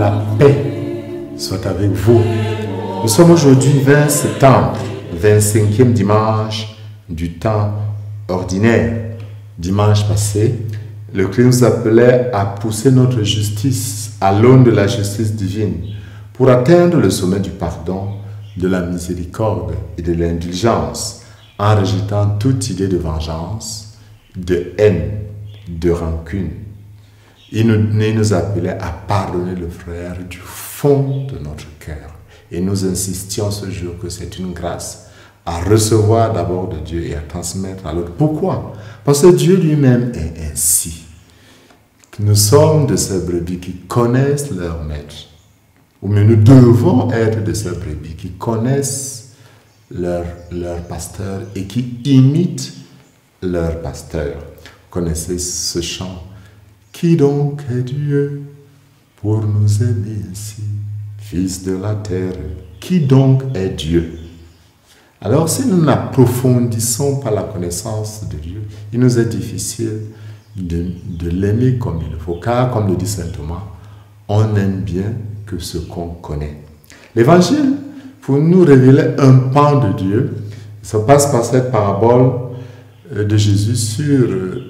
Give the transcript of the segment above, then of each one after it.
La paix soit avec vous. Nous sommes aujourd'hui 20 septembre, 25e dimanche du temps ordinaire. Dimanche passé, le Christ nous appelait à pousser notre justice à l'aune de la justice divine pour atteindre le sommet du pardon, de la miséricorde et de l'indulgence, en rejetant toute idée de vengeance, de haine, de rancune. Il nous appelait à pardonner le frère du fond de notre cœur. Et nous insistions ce jour que c'est une grâce à recevoir d'abord de Dieu et à transmettre à l'autre. Pourquoi? Parce que Dieu lui-même est ainsi. Nous sommes de ces brebis qui connaissent leur maître. Ou bien nous devons être de ces brebis qui connaissent leur pasteur et qui imitent leur pasteur. Vous connaissez ce chant? Qui donc est Dieu pour nous aimer ainsi, fils de la terre? Qui donc est Dieu? Alors, si nous n'approfondissons pas la connaissance de Dieu, il nous est difficile de l'aimer comme il faut. Car, comme le dit saint Thomas, on n'aime bien que ce qu'on connaît. L'évangile, pour nous révéler un pan de Dieu, ça passe par cette parabole de Jésus sur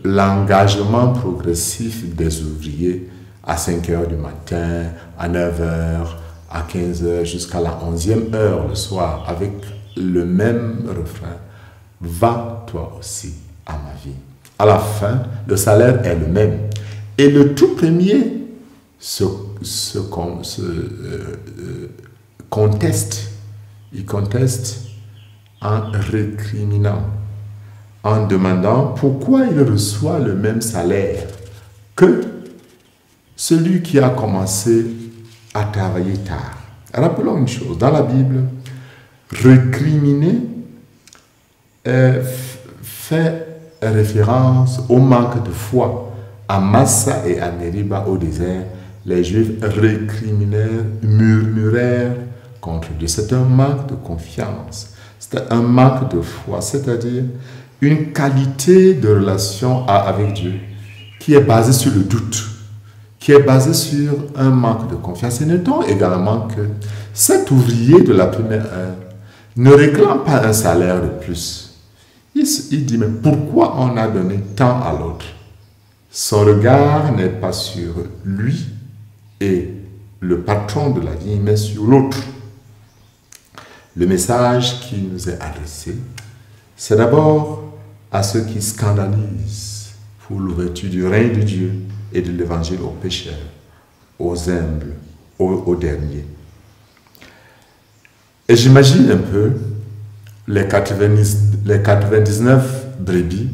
l'engagement progressif des ouvriers à 5 heures du matin, à 9 heures, à 15 heures, jusqu'à la 11e heure le soir, avec le même refrain: va toi aussi à ma vie. À la fin, le salaire est le même. Et le tout premier conteste. Il conteste en récriminant, en demandant pourquoi il reçoit le même salaire que celui qui a commencé à travailler tard. Rappelons une chose, dans la Bible, récriminer fait référence au manque de foi. À Massa et à Meriba au désert, les Juifs récriminèrent, murmurèrent contre Dieu. C'est un manque de confiance, c'est un manque de foi, c'est-à-dire une qualité de relation avec Dieu qui est basée sur le doute, qui est basée sur un manque de confiance. Et notons également que cet ouvrier de la première heure ne réclame pas un salaire de plus. Il dit, mais pourquoi on a donné tant à l'autre? Son regard n'est pas sur lui et le patron de la vie, mais sur l'autre. Le message qui nous est adressé, c'est d'abord à ceux qui scandalisent pour l'ouverture du règne de Dieu et de l'évangile aux pécheurs, aux humbles, aux derniers. Et j'imagine un peu les 99 brebis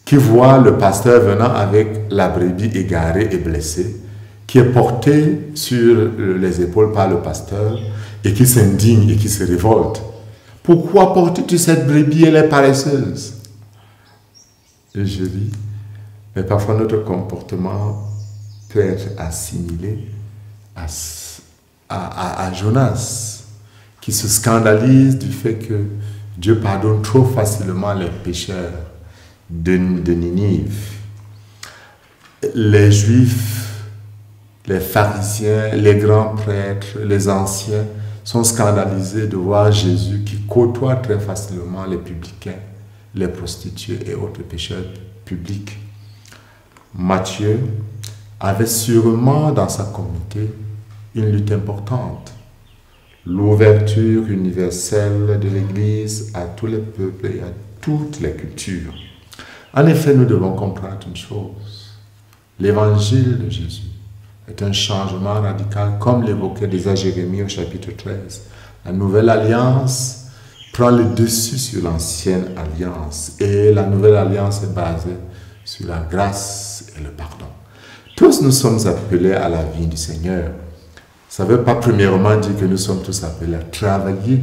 qui voient le pasteur venant avec la brebis égarée et blessée, qui est portée sur les épaules par le pasteur et qui s'indigne et qui se révolte. Pourquoi portes-tu cette brebis? Elle est paresseuse. Et je dis, mais parfois notre comportement peut être assimilé à Jonas, qui se scandalise du fait que Dieu pardonne trop facilement les pécheurs de Ninive. Les Juifs, les pharisiens, les grands prêtres, les anciens sont scandalisés de voir Jésus qui côtoie très facilement les publicains, les prostituées et autres pécheurs publics. Matthieu avait sûrement dans sa communauté une lutte importante: l'ouverture universelle de l'Église à tous les peuples et à toutes les cultures. En effet, nous devons comprendre une chose: l'évangile de Jésus est un changement radical, comme l'évoquait déjà Jérémie au chapitre 13. La nouvelle alliance prend le dessus sur l'ancienne alliance, et la nouvelle alliance est basée sur la grâce et le pardon. Tous nous sommes appelés à la vie du Seigneur. Ça ne veut pas premièrement dire que nous sommes tous appelés à travailler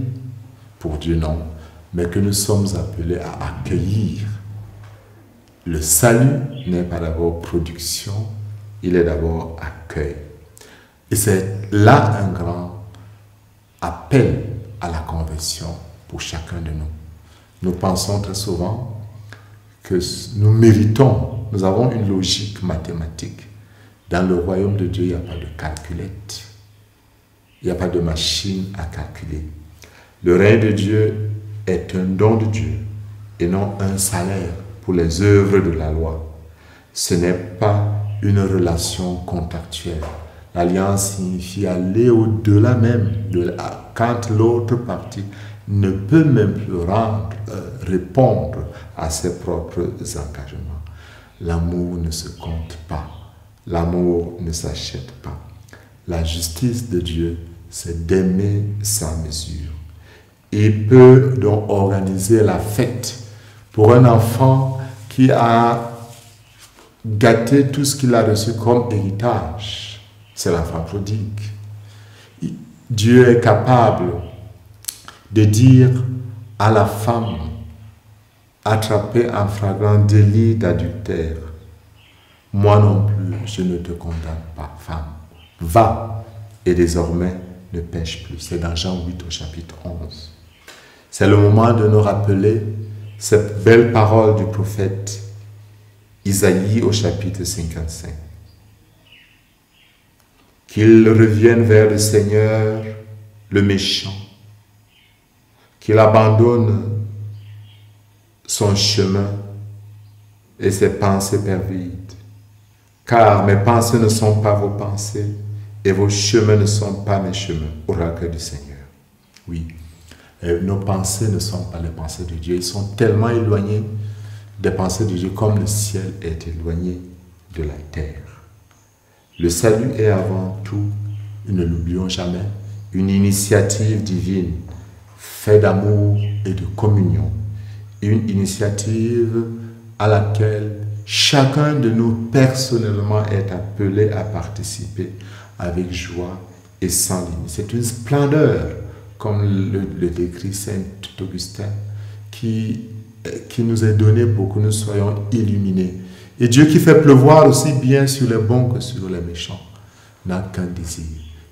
pour Dieu, non, mais que nous sommes appelés à accueillir. Le salut n'est pas d'abord production, il est d'abord accueil. Et c'est là un grand appel à la conversion pour chacun de nous. Nous pensons très souvent que nous méritons, nous avons une logique mathématique Dans le royaume de Dieu, il n'y a pas de calculette. Il n'y a pas de machine à calculer. Le règne de Dieu est un don de Dieu et non un salaire pour les œuvres de la loi. Ce n'est pas une relation contractuelle. L'alliance signifie aller au-delà même quand l'autre partie ne peut même plus répondre à ses propres engagements. L'amour ne se compte pas. L'amour ne s'achète pas. La justice de Dieu, c'est d'aimer sans mesure. Il peut donc organiser la fête pour un enfant qui a gâté tout ce qu'il a reçu comme héritage. C'est l'enfant prodigue. Dieu est capable de dire à la femme attrapée en flagrant délit d'adultère, « Moi non plus, je ne te condamne pas, femme. Va, et désormais ne pêche plus. » C'est dans Jean 8 au chapitre 11. C'est le moment de nous rappeler cette belle parole du prophète Isaïe au chapitre 55. Qu'il revienne vers le Seigneur, le méchant, qu'il abandonne son chemin et ses pensées pervides. Car mes pensées ne sont pas vos pensées et vos chemins ne sont pas mes chemins, oracle du Seigneur. Oui, nos pensées ne sont pas les pensées de Dieu. Ils sont tellement éloignés des pensées de Dieu comme le ciel est éloigné de la terre. Le salut est avant tout, ne l'oublions jamais, une initiative divine, faite d'amour et de communion. Une initiative à laquelle chacun de nous personnellement est appelé à participer avec joie et sans limite. C'est une splendeur, comme le décrit Saint Augustin, qui nous est donnée pour que nous soyons illuminés. Et Dieu qui fait pleuvoir aussi bien sur les bons que sur les méchants, n'a qu'un désir,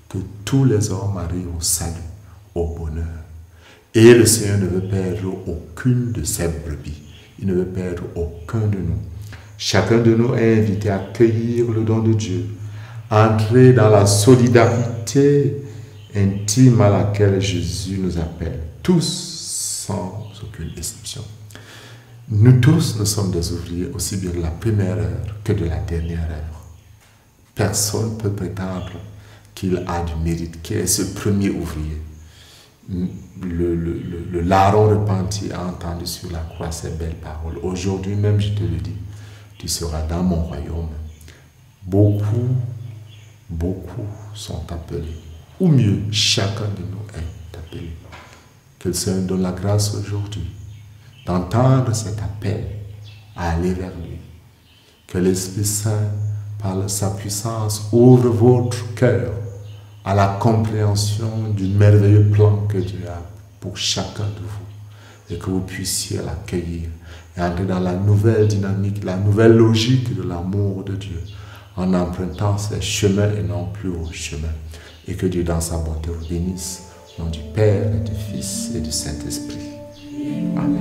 que tous les hommes arrivent au salut, au bonheur. Et le Seigneur ne veut perdre aucune de ses brebis. Il ne veut perdre aucun de nous. Chacun de nous est invité à accueillir le don de Dieu, à entrer dans la solidarité intime à laquelle Jésus nous appelle, tous sans aucune exception. Nous tous, nous sommes des ouvriers, aussi bien de la première heure que de la dernière heure. Personne ne peut prétendre qu'il a du mérite, qu'il est ce premier ouvrier. Le larron repenti a entendu sur la croix ces belles paroles. Aujourd'hui même, je te le dis, tu seras dans mon royaume. Beaucoup sont appelés. Ou mieux, chacun de nous est appelé. Que le Seigneur donne la grâce aujourd'hui d'entendre cet appel à aller vers lui. Que l'Esprit Saint, par sa puissance, ouvre votre cœur à la compréhension du merveilleux plan que Dieu a pour chacun de vous, et que vous puissiez l'accueillir et entrer dans la nouvelle dynamique, la nouvelle logique de l'amour de Dieu, en empruntant ses chemins et non plus vos chemins. Et que Dieu, dans sa bonté, vous bénisse, au nom du Père et du Fils et du Saint-Esprit. Amen.